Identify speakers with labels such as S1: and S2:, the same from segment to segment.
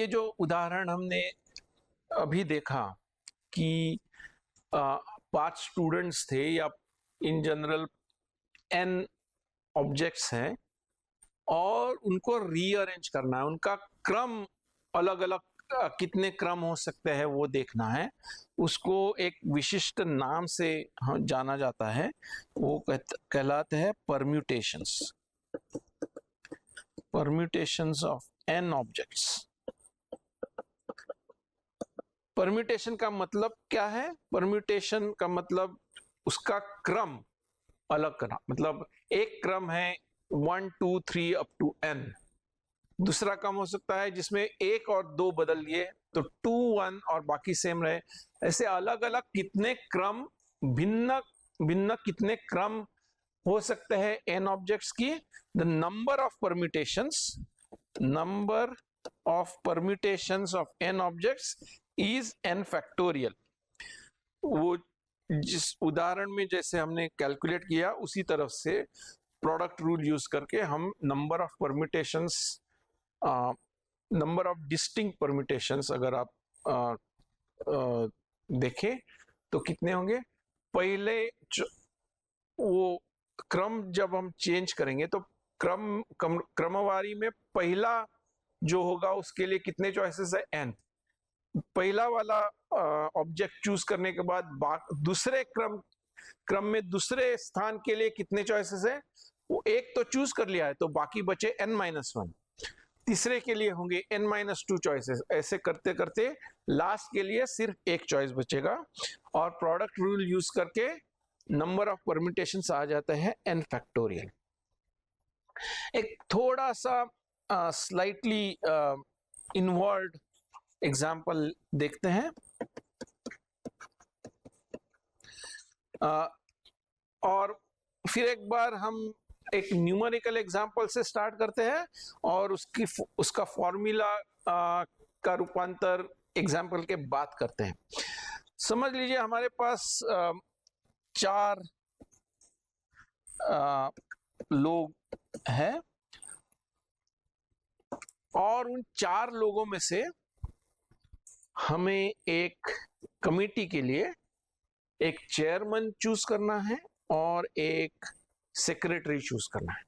S1: ये जो उदाहरण हमने अभी देखा कि 5 स्टूडेंट्स थे या इन जनरल n ऑब्जेक्ट्स हैं और उनको रीअरेंज करना है, उनका क्रम अलग अलग कितने क्रम हो सकते हैं वो देखना है। उसको एक विशिष्ट नाम से जाना जाता है, वो कहलाते हैं permutations, permutations of n objects. Permutation का मतलब क्या है? परम्यूटेशन का मतलब उसका क्रम अलग करना, मतलब एक क्रम है 1 2 3 अप टू n, दूसरा क्रम हो सकता है जिसमें 1 और 2 बदल लिए तो 2 1 और बाकी सेम रहे। ऐसे अलग अलग कितने क्रम, भिन्न भिन्न कितने क्रम हो सकते हैं n ऑब्जेक्ट्स की। The number of permutations of n objects is n factorial. वो जिस उदाहरण में जैसे हमने कैलकुलेट किया उसी तरफ से प्रोडक्ट रूल यूज करके हम number of permutations, number of distinct permutations अगर आप देखें तो कितने होंगे। पहले वो क्रम जब हम चेंज करेंगे तो क्रमवारी में पहला जो होगा उसके लिए कितने चॉइसेस है? n। पहला वाला ऑब्जेक्ट चूज करने के बाद दूसरे क्रम में दूसरे स्थान के लिए कितने चॉइसेस है? वो एक तो चूज कर लिया है तो बाकी बचे n-1। तीसरे के लिए होंगे n-2 चॉइसेस। ऐसे करते करते लास्ट के लिए सिर्फ एक चॉइस बचेगा और प्रोडक्ट रूल यूज करके नंबर ऑफ परम्यूटेशंस आ जाता है n फैक्टोरियल। एक थोड़ा सा स्लाइटली इन्वॉल्व एग्जाम्पल देखते हैं। और फिर एक बार हम एक न्यूमेरिकल एग्जाम्पल से स्टार्ट करते हैं और उसका फॉर्मूला का रूपांतर एग्जाम्पल के बाद करते हैं। समझ लीजिए हमारे पास 4 लोग हैं और उन 4 लोगों में से हमें एक कमेटी के लिए एक चेयरमैन चूज करना है और एक सेक्रेटरी चूज करना है।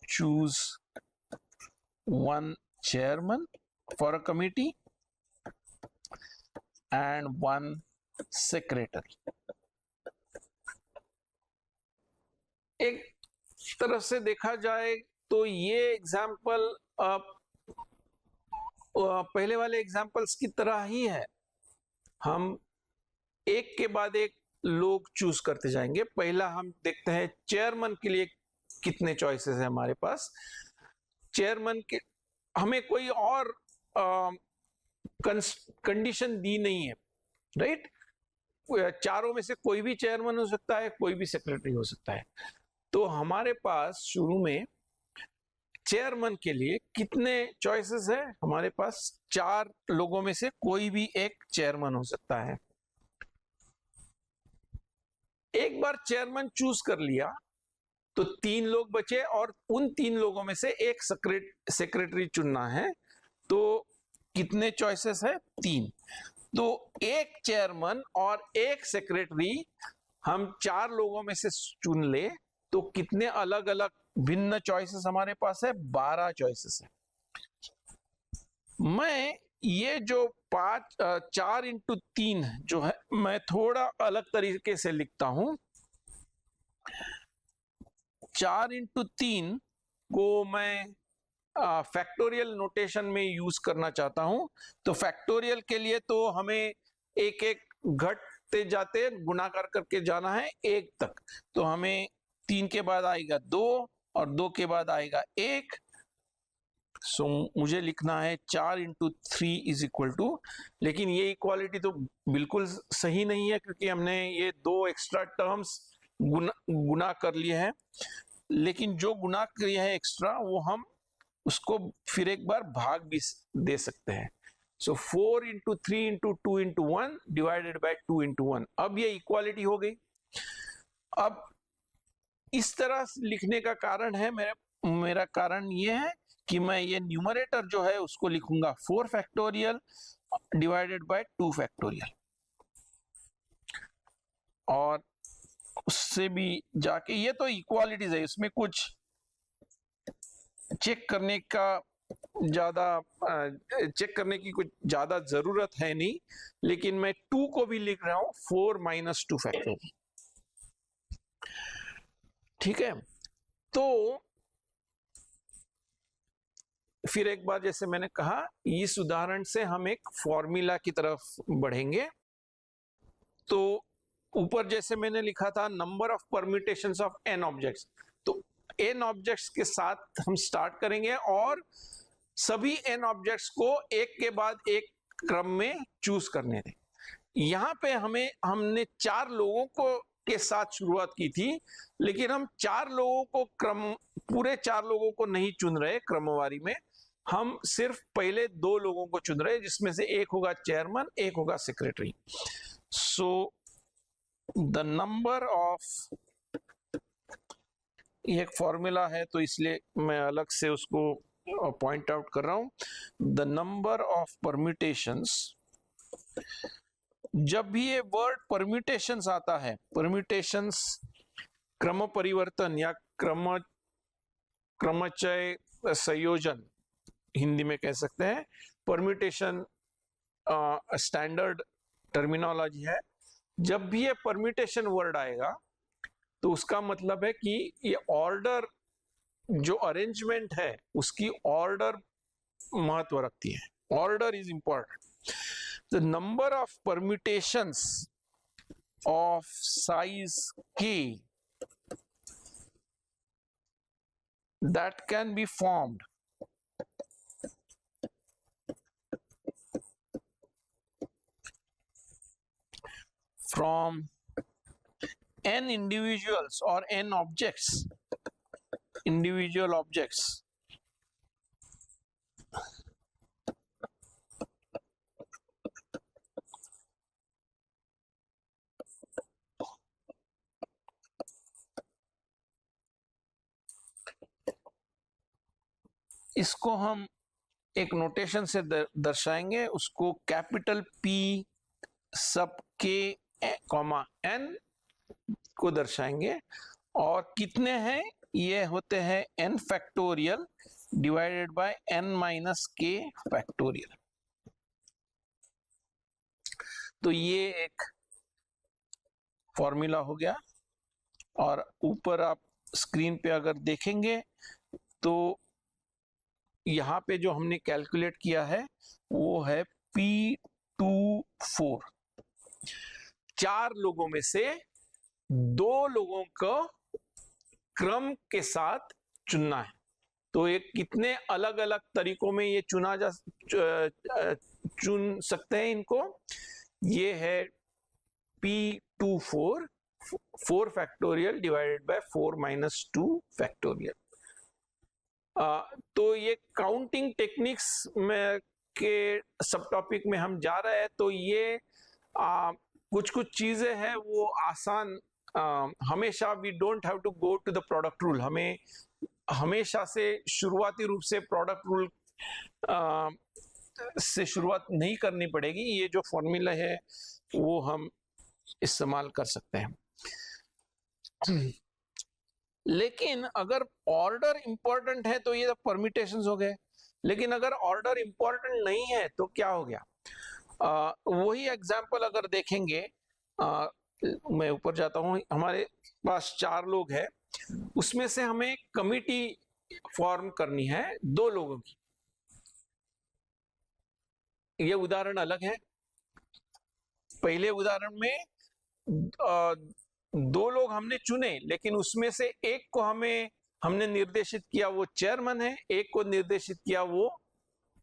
S1: Choose 1 chairman for a committee and 1 secretary। एक तरफ से देखा जाए तो ये एग्जाम्पल पहले वाले एग्जाम्पल्स की तरह ही है। हम एक के बाद एक लोग चूज करते जाएंगे। पहला हम देखते हैं चेयरमैन के लिए कितने चॉइसेस है हमारे पास। चेयरमैन के हमें कोई और कंडीशन दी नहीं है, राइट। चारों में से कोई भी चेयरमैन हो सकता है, कोई भी सेक्रेटरी हो सकता है। तो हमारे पास शुरू में चेयरमैन के लिए कितने चॉइसेस है? हमारे पास 4 लोगों में से कोई भी एक चेयरमैन हो सकता है। एक बार चेयरमैन चूज कर लिया तो 3 लोग बचे और उन 3 लोगों में से एक सेक्रेटरी चुनना है। तो कितने चॉइसेस है? 3। तो एक चेयरमैन और एक सेक्रेटरी हम 4 लोगों में से चुन ले तो कितने अलग अलग भिन्न चॉइसेस हमारे पास है? 12 चॉइसेस है। मैं ये जो 4 इंटू 3 जो है मैं थोड़ा अलग तरीके से लिखता हूं। 4 इंटू 3 को मैं फैक्टोरियल नोटेशन में यूज करना चाहता हूं। तो फैक्टोरियल के लिए तो हमें एक एक घटते जाते गुणाकार करके जाना है 1 तक। तो हमें 3 के बाद आएगा 2 और 2 के बाद आएगा 1। सो मुझे लिखना है 4 इंटू 3 इज इक्वल टू, लेकिन ये इक्वालिटी तो बिल्कुल सही नहीं है क्योंकि हमने ये 2 एक्स्ट्रा टर्म्स गुना कर लिए हैं। लेकिन जो गुना किया है एक्स्ट्रा वो हम उसको फिर एक बार भाग भी दे सकते हैं। सो 4 into 3 into 2 into 1 divided by 2 into 1। अब ये इक्वालिटी हो गई। अब इस तरह लिखने का कारण है, मेरा कारण ये है कि मैं ये न्यूमरेटर जो है उसको लिखूंगा 4 फैक्टोरियल डिवाइडेड बाय 2 फैक्टोरियल, और उससे भी जाके ये तो इक्वालिटीज है, इसमें कुछ चेक करने की कुछ ज्यादा जरूरत है नहीं, लेकिन मैं 2 को भी लिख रहा हूं 4 माइनस 2 फैक्टोरियल। ठीक है, तो फिर एक बार जैसे मैंने कहा, इस उदाहरण से हम एक फॉर्मूला की तरफ बढ़ेंगे। तो ऊपर जैसे मैंने लिखा था number of permutations of n objects, तो n ऑब्जेक्ट्स के साथ हम स्टार्ट करेंगे और सभी n ऑब्जेक्ट्स को एक के बाद एक क्रम में चूज करने दें। यहां पे हमने 4 लोगों को के साथ शुरुआत की थी, लेकिन हम 4 लोगों को पूरे 4 लोगों को नहीं चुन रहे क्रमवारी में, हम सिर्फ पहले 2 लोगों को चुन रहे, जिसमें से एक होगा चेयरमैन, एक होगा secretary. So the number of, ये एक फॉर्मूला है तो इसलिए मैं अलग से उसको पॉइंट आउट कर रहा हूं। द नंबर ऑफ परम्यूटेशंस, जब भी ये वर्ड परम्यूटेशंस आता है, परम्यूटेशंस क्रम परिवर्तन या क्रमचय संयोजन हिंदी में कह सकते हैं, परम्यूटेशन स्टैंडर्ड टर्मिनोलॉजी है। जब भी ये परम्यूटेशन वर्ड आएगा तो उसका मतलब है कि ये ऑर्डर, जो अरेंजमेंट है उसकी ऑर्डर महत्व रखती है, order is important. The number of permutations of size k that can be formed from n individuals or n objects, individual objects, इसको हम एक नोटेशन से दर्शाएंगे, उसको कैपिटल P सब K कॉमा N को दर्शाएंगे। और कितने हैं? ये होते हैं n factorial divided bye n minus k factorial. तो ये एक फॉर्मूला हो गया, और ऊपर आप स्क्रीन पे अगर देखेंगे तो यहाँ पे जो हमने कैलकुलेट किया है वो है P24। 4 लोगों में से 2 लोगों को क्रम के साथ चुनना है। तो ये कितने अलग अलग तरीकों में ये चुन सकते हैं इनको। ये है P24 4 factorial divided bye 4 minus 2 factorial. तो ये काउंटिंग टेक्निक्स में के सब टॉपिक में हम जा रहे हैं। तो ये कुछ कुछ चीजें हैं वो आसान, हमेशा we don't have to go to the product rule, हमें हमेशा से शुरुआती रूप से प्रोडक्ट रूल से शुरुआत नहीं करनी पड़ेगी। ये जो फॉर्मूला है वो हम इस्तेमाल कर सकते हैं। लेकिन अगर ऑर्डर इंपॉर्टेंट है तो ये परम्यूटेशंस हो गए, लेकिन अगर ऑर्डर इंपॉर्टेंट नहीं है तो क्या हो गया? वही एग्जाम्पल अगर देखेंगे, मैं ऊपर जाता हूं, हमारे पास 4 लोग हैं, उसमें से हमें कमिटी फॉर्म करनी है 2 लोगों की। ये उदाहरण अलग है। पहले उदाहरण में 2 लोग हमने चुने, लेकिन उसमें से एक को हमने निर्देशित किया वो चेयरमैन है, एक को निर्देशित किया वो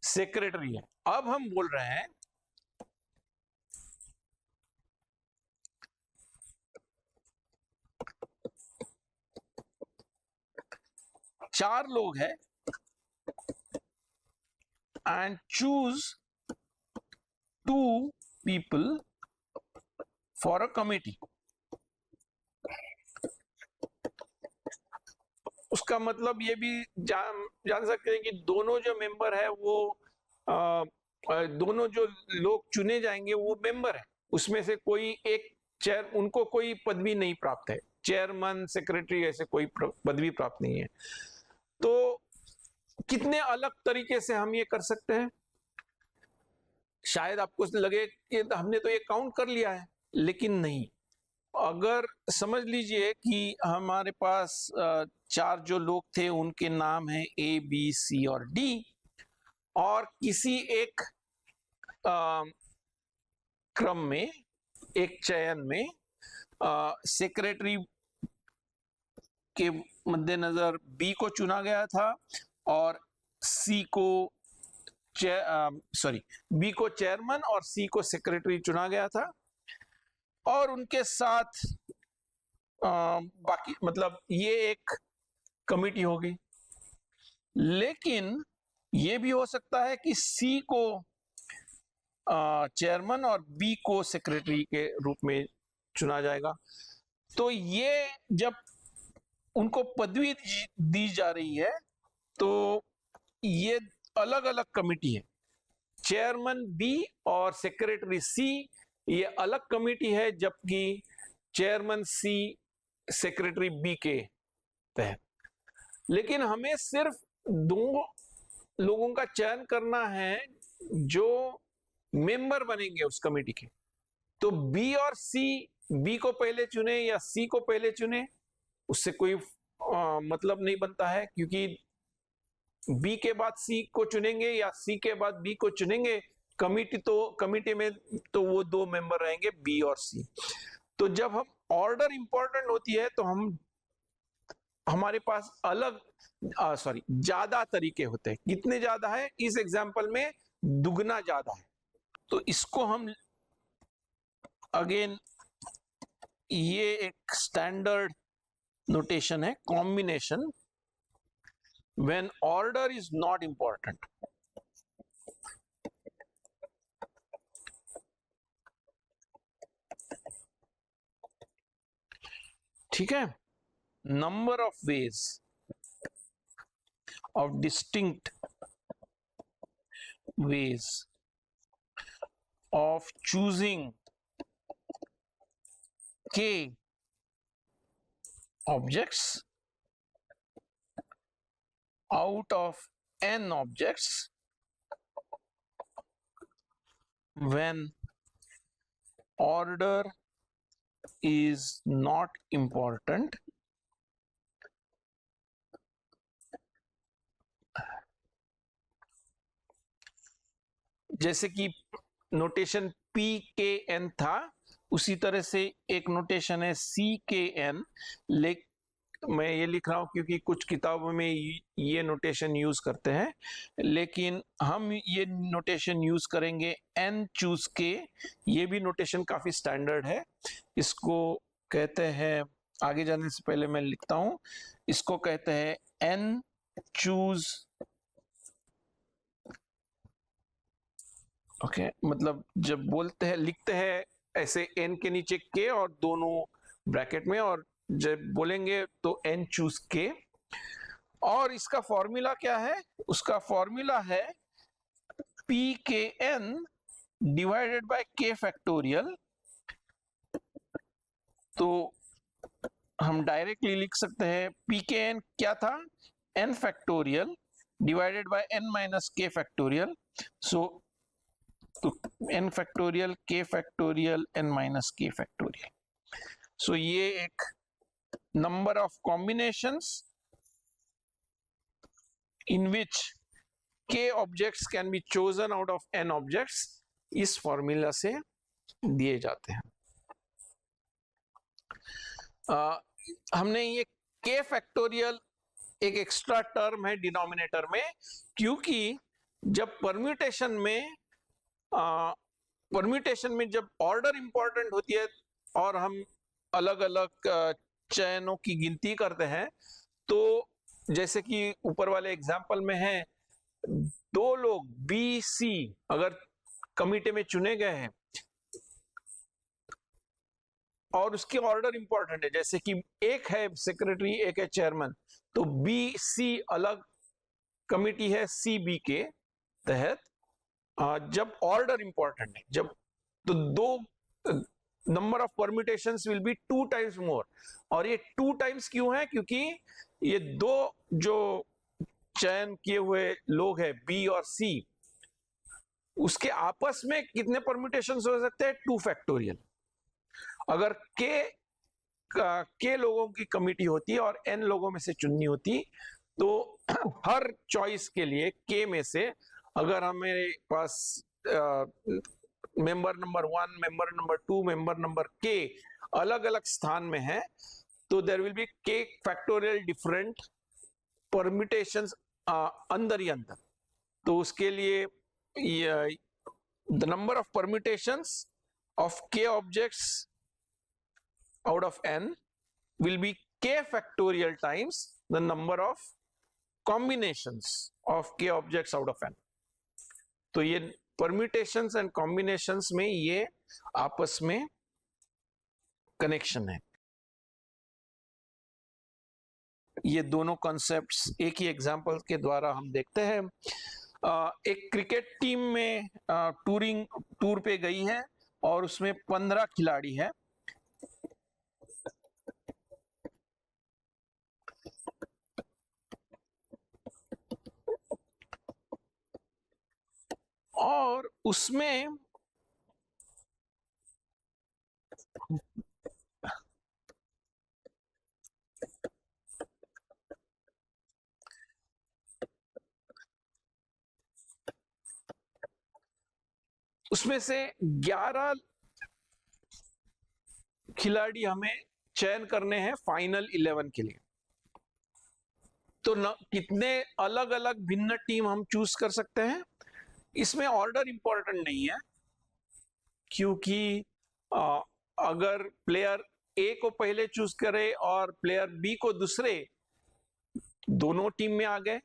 S1: सेक्रेटरी है। अब हम बोल रहे हैं चार लोग हैं and choose 2 people for a committee। उस उसका मतलब ये भी जान सकते हैं कि दोनों जो मेंबर है वो दोनों जो लोग चुने जाएंगे वो मेंबर है, उसमें से कोई एक चेयर, उनको कोई पदवी नहीं प्राप्त है, चेयरमैन सेक्रेटरी ऐसे कोई पदवी प्राप्त नहीं है। तो कितने अलग तरीके से हम ये कर सकते हैं। शायद आपको लगे कि हमने तो ये काउंट कर लिया है, लेकिन नहीं। अगर समझ लीजिए कि हमारे पास चार जो लोग थे उनके नाम है ए बी सी और डी, और किसी एक क्रम में, एक चयन में सेक्रेटरी के मद्देनजर बी को चुना गया था और सी को बी को चेयरमैन और सी को सेक्रेटरी चुना गया था, और उनके साथ बाकी मतलब ये एक कमिटी होगी। लेकिन ये भी हो सकता है कि सी को चेयरमैन और बी को सेक्रेटरी के रूप में चुना जाएगा। तो ये जब उनको पदवी दी जा रही है तो ये अलग अलग कमिटी है। चेयरमैन बी और सेक्रेटरी सी ये अलग कमिटी है, जबकि चेयरमैन सी सेक्रेटरी बी के तहत। लेकिन हमें सिर्फ दो लोगों का चयन करना है जो मेंबर बनेंगे उस कमेटी के। तो बी और सी, बी को पहले चुने या सी को पहले चुने, उससे कोई मतलब नहीं बनता है, क्योंकि बी के बाद सी को चुनेंगे या सी के बाद बी को चुनेंगे, कमिटी में तो वो दो मेंबर रहेंगे बी और सी। तो जब हम ऑर्डर इंपॉर्टेंट होती है तो हमारे पास ज्यादा तरीके होते हैं। कितने ज्यादा है? इस एग्जांपल में दुगना ज्यादा है। तो इसको हम अगेन, ये एक स्टैंडर्ड नोटेशन है, combination when order is not important। ठीक है। number of ways of distinct ways of choosing k objects out of n objects when order is not important जैसे कि नोटेशन पी के एन था, उसी तरह से एक नोटेशन है सी के एन। मैं ये लिख रहा हूं क्योंकि कुछ किताबों में ये नोटेशन यूज करते हैं, लेकिन हम ये नोटेशन यूज करेंगे एन चूज के। ये भी नोटेशन काफी स्टैंडर्ड है। इसको कहते हैं, आगे जाने से पहले मैं लिखता हूं, इसको कहते हैं एन चूज। ओके, मतलब जब बोलते हैं, लिखते हैं ऐसे एन के नीचे के और दोनों ब्रैकेट में, और जब बोलेंगे तो एन चूज के। और इसका फॉर्मूला क्या है? उसका फॉर्मूला है पी के एन डिवाइडेड बाय के फैक्टोरियल। तो हम डायरेक्टली लिख सकते हैं पी के एन क्या था? N factorial divided by n minus k factorial. So n factorial k factorial n minus k factorial. So ये एक number of combinations in which k objects can be chosen out of n objects इस formula से दिए जाते हैं। हमने ये k factorial एक एक्स्ट्रा टर्म है डिनोमिनेटर में, क्योंकि जब परम्यूटेशन में जब ऑर्डर इंपॉर्टेंट होती है और हम अलग अलग चयनों की गिनती करते हैं, तो जैसे कि ऊपर वाले एग्जाम्पल में है, दो लोग बी सी अगर कमिटी में चुने गए हैं और उसकी ऑर्डर इंपॉर्टेंट है, जैसे कि एक है सेक्रेटरी एक है चेयरमैन, तो बी सी अलग कमिटी है सी बी के तहत। जब ऑर्डर इंपॉर्टेंट है, जब तो दो number of permutations will be 2 times more. और ये 2 टाइम्स क्यों है? क्योंकि ये दो जो चयन किए हुए लोग हैं बी और सी, उसके आपस में कितने परम्यूटेशंस हो सकते हैं? 2 फैक्टोरियल। अगर के लोगों की कमिटी होती और एन लोगों में से चुननी होती, तो हर चॉइस के लिए के में से अगर हमारे पास member number 1, member number 2, member number के अलग अलग स्थान में है, तो there will be K factorial different permutations अंदर ही अंदर। तो उसके लिए the number of permutations of K objects out of n will be k factorial times the number of combinations of k objects out of n. तो ये permutations and combinations में ये आपस में कनेक्शन है। ये दोनों कॉन्सेप्ट्स एक ही एग्जांपल के द्वारा हम देखते हैं। एक क्रिकेट टीम में टूर पे गई है और उसमें 15 खिलाड़ी है। और उसमें से 11 खिलाड़ी हमें चयन करने हैं फाइनल 11 के लिए। तो कितने अलग अलग भिन्न टीम हम चूज कर सकते हैं? इसमें ऑर्डर इंपॉर्टेंट नहीं है, क्योंकि अगर प्लेयर ए को पहले चूज करे और प्लेयर बी को दूसरे, दोनों टीम में आ गए।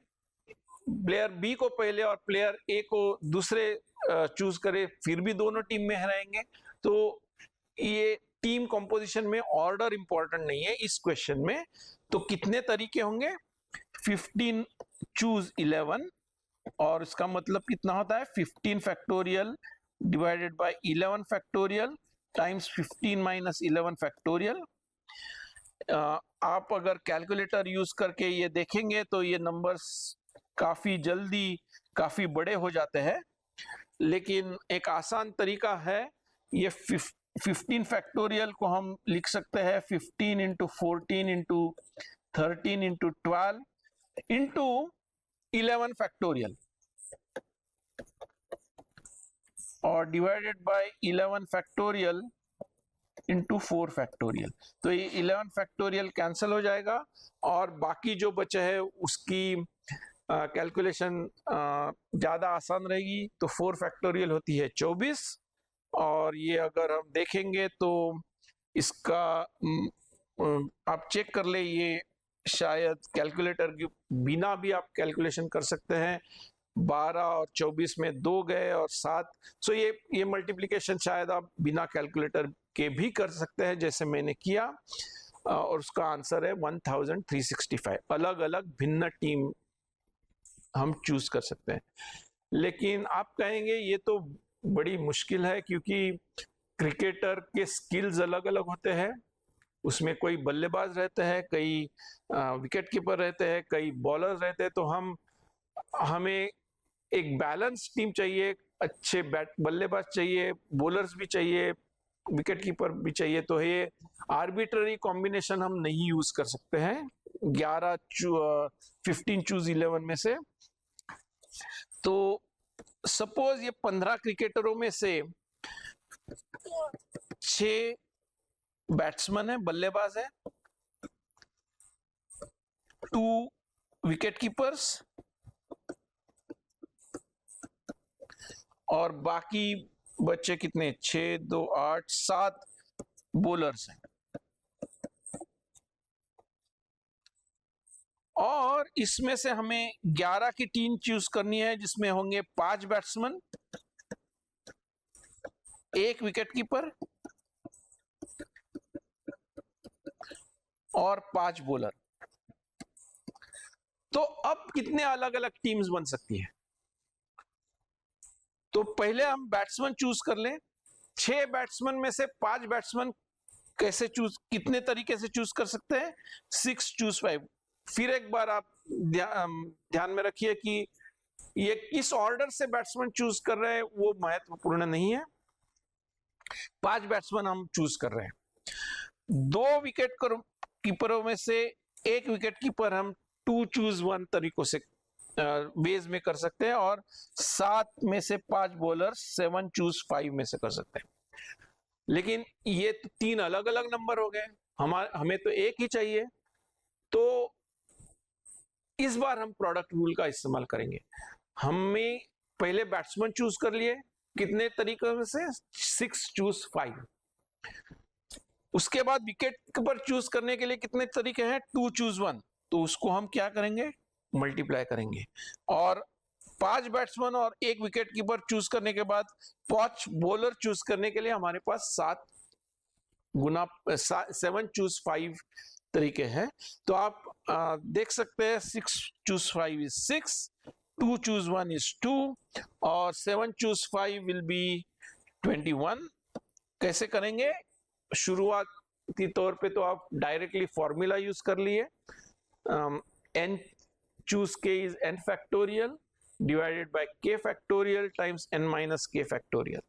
S1: प्लेयर बी को पहले और प्लेयर ए को दूसरे चूज करे, फिर भी दोनों टीम में रहेंगे। तो ये टीम कंपोजिशन में ऑर्डर इंपॉर्टेंट नहीं है इस क्वेश्चन में। तो कितने तरीके होंगे? 15 चूज 11, और इसका मतलब कितना होता है? 15 factorial divided by 11 factorial times 15 minus 11 factorial. आप अगर कैलकुलेटर यूज करके ये देखेंगे तो ये नंबर्स काफी जल्दी काफी बड़े हो जाते हैं, लेकिन एक आसान तरीका है। ये 15 फैक्टोरियल को हम लिख सकते हैं 15 into 14 into 13 into 12 into 11 factorial और divided by 11 factorial into 4 factorial. तो ये 11 फैक्टोरियल कैंसिल हो जाएगा और बाकी जो बचे है उसकी कैलकुलेशन ज्यादा आसान रहेगी। तो 4 फैक्टोरियल होती है 24, और ये अगर हम देखेंगे तो इसका आप चेक कर ले, ये शायद कैलकुलेटर के बिना भी आप कैलकुलेशन कर सकते हैं। 12 और 24 में 2 गए और 7, सो ये मल्टीप्लिकेशन शायद आप बिना कैलकुलेटर के भी कर सकते हैं जैसे मैंने किया, और उसका आंसर है 1365। अलग अलग भिन्न टीम हम चूज कर सकते हैं। लेकिन आप कहेंगे ये तो बड़ी मुश्किल है, क्योंकि क्रिकेटर के स्किल्स अलग अलग होते हैं। उसमें कोई बल्लेबाज रहते हैं, कई विकेट कीपर रहते हैं, कई बॉलर रहते हैं। तो हमें एक बैलेंस टीम चाहिए, अच्छे बल्लेबाज चाहिए, बॉलर्स भी चाहिए, विकेट कीपर भी चाहिए। तो ये आर्बिट्ररी कॉम्बिनेशन हम नहीं यूज कर सकते हैं 15 चूज 11 में से। तो सपोज ये 15 क्रिकेटरों में से 6 बैट्समैन है, बल्लेबाज है, 2 विकेट कीपर्स, और बाकी बच्चे कितने? 6, 2, 8, 7 बॉलर्स हैं। और इसमें से हमें 11 की टीम चूज करनी है, जिसमें होंगे 5 बैट्समैन, 1 विकेट कीपर और 5 बॉलर। तो अब कितने अलग अलग टीम्स बन सकती हैं? तो पहले हम बैट्समैन चूज कर लें। 6 बैट्समैन में से 5 बैट्समैन कैसे चूज, कितने तरीके से चूज कर सकते हैं? 6 चूज 5। फिर एक बार आप ध्यान में रखिए कि ये किस ऑर्डर से बैट्समैन चूज कर रहे हैं वो महत्वपूर्ण नहीं है। 5 बैट्समैन हम चूज कर रहे हैं। 2 विकेट कीपरों में से 1 विकेट कीपर हम 2 चूज 1 तरीकों से वेज में कर सकते हैं, और 7 में से 5 बॉलर 7 चूज 5 में से कर सकते हैं। लेकिन ये तो 3 अलग अलग नंबर हो गए, हमें तो एक ही चाहिए। तो इस बार हम प्रोडक्ट रूल का इस्तेमाल करेंगे। हमें पहले बैट्समैन चूज कर लिए, कितने तरीकों में से? 6 चूज 5। उसके बाद विकेट पर चूज करने के लिए कितने तरीके हैं? 2 चूज 1। तो उसको हम क्या करेंगे? मल्टीप्लाई करेंगे। और 5 बैट्समैन और 1 विकेट कीपर चूज करने के बाद 5 बॉलर चूज करने के लिए हमारे पास 7 गुना 7 चूज 5 तरीके हैं। तो आप देख सकते हैं 6 चूज 5 इज 6, 2 चूज 1 इज 2, और 7 चूज 5 विल बी 21। कैसे करेंगे? शुरुआती तौर पे तो आप डायरेक्टली फॉर्मूला यूज कर लिए। n choose k is n factorial divided by k factorial times n minus k factorial,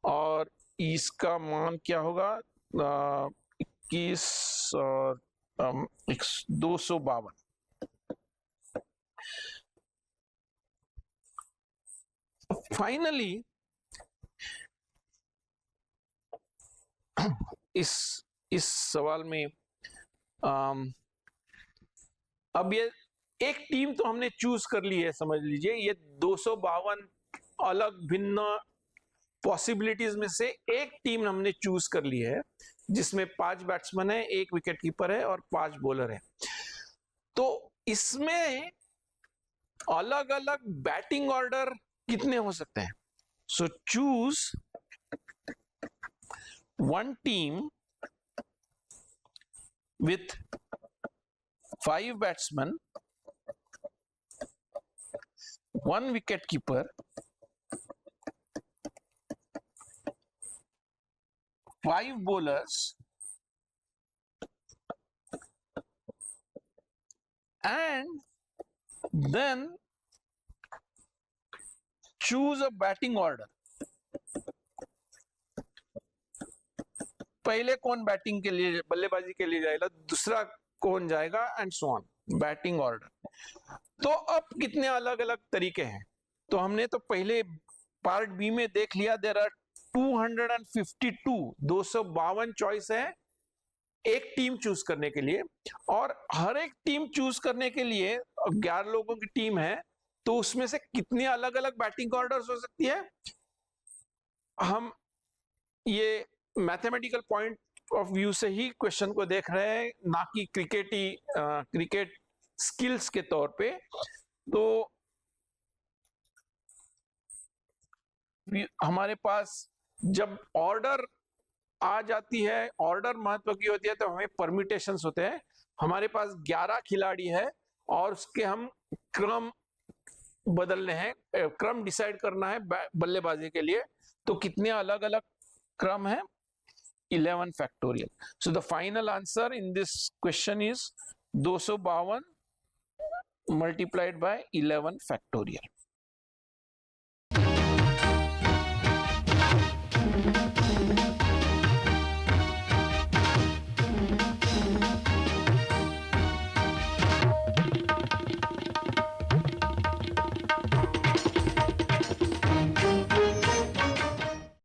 S1: और इसका मान क्या होगा? 21 और 252। फाइनली इस सवाल में अब ये एक टीम तो हमने चूज कर ली है, समझ लीजिए। ये 252 अलग भिन्न पॉसिबिलिटीज में से एक टीम हमने चूज कर ली है, जिसमें 5 बैट्समैन है, 1 विकेट कीपर है और 5 बॉलर है। तो इसमें अलग अलग बैटिंग ऑर्डर कितने हो सकते हैं? So choose one team with 5 batsman, 1 wicket keeper, 5 bowlers, and then choose a batting order. पहले कौन बैटिंग के लिए, बल्लेबाजी के लिए जाएगा, दूसरा कौन जाएगा, and so on, batting order. तो अब कितने अलग अलग तरीके हैं? तो हमने तो पहले पार्ट बी में देख लिया, देयर आर 252 चॉइस है एक टीम चूज करने के लिए, और हर एक टीम चूज करने के लिए 11 लोगों की टीम है, तो उसमें से कितने अलग अलग बैटिंग ऑर्डर्स हो सकती है? हम ये मैथमेटिकल पॉइंट ऑफ व्यू से ही क्वेश्चन को देख रहे हैं, ना कि क्रिकेट स्किल्स के तौर पे। तो हमारे पास जब ऑर्डर आ जाती है, ऑर्डर महत्व की होती है, तो हमें परम्यूटेशंस होते हैं। हमारे पास 11 खिलाड़ी है और उसके हम क्रम बदलने हैं, क्रम डिसाइड करना है बल्लेबाजी के लिए। तो कितने अलग अलग क्रम है? 11 factorial. So the final answer in this question is 252 multiplied by 11 factorial.